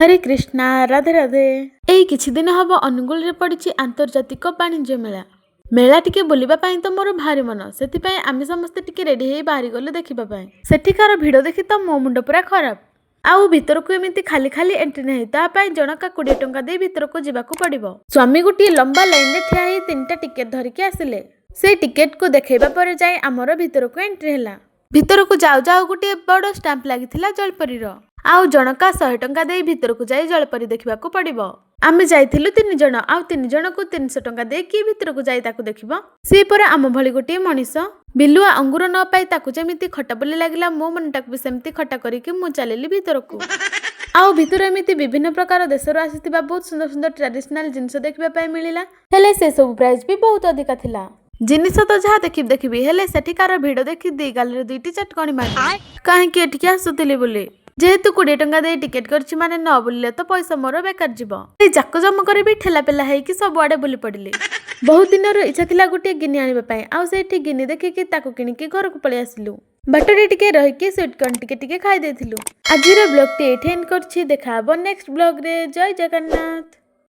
हरे कृष्णा राधे राधे। एई किछि दिन हब अनुगुल रे पड़िछि आंतर्जातिक वाणिज्य मेला। मेला टिके बुलिबा पई तो मोर भारी मन, सेति पई आमे समस्ते टिके रेडी हेई बाहरी गले देखिबा पई। सेठिकार भिड़ देखि तो मो मुंड पूरा खराब। आउ भितरकू एमिति खाली खाली एंट्री नहीं, ता पई जनका 20 टंका दे भितरकू जिबाकू पड़िबो। स्वामी गुटी लंबा लाइन रे ठिया हेई 3टा टिकेट धरिके आसिले। से टिकेट को देखैबा परे जाय हमर भितरकू एंट्री हैला। भितरकू जाउ जाउ गुटी बड़ स्टाम्प लागिथिला जलपरीर। आउ जनका 100 टंका दे भितरकू जाई जलपरी देखिबाकू पड़िबो। आमे जाइथिलु 3 जण, आउ 3 जणकू 300 टंका दे कि भितरकू जाई ताकू देखिबो। से परे आम भली गोटी मनीष बिलुआ अंगुर न पाई ताकू जेमिति खटा बोली लागिला, मो मनटाक भी सेमिति खटा करिकि मु चलेली भितरकू। आउ भितर एमिति विभिन्न प्रकार देशर आसीथिबा बहुत सुंदर सुंदर ट्रेडिशनल जिनिस देखिबा पाई मिलिला। हेले से सब प्राइस भी बहुत अधिका थिला। जिनिस तो जहा देखिबी हेले सेठिकार भिड़ देखि दी गालरे दुईटी चटकणी मारि काहेकि एठिके आसुथिली बोली। जेहेतु 20 टंका दे टिकेट करछि माने न बुलिले तो पैसा मोर बेकार जिवो। ए जाक जम करे भी ठेला पेला हेकी सब आडे बुली पड़िले। बहुत दिन रो इच्छा थिला गुटे गिनी आनिबा पई, आउ सेठी गिनी देखिकि ताकू किनिकि घर को पळि आसिलु। बाटरे टिके रहिकि स्वीट कॉर्न टिके खाइ देथिलु। आजिर ब्लॉग टी एठे एंड करछि, देखा हबो नेक्स्ट ब्लॉग रे। जय जगन्नाथ।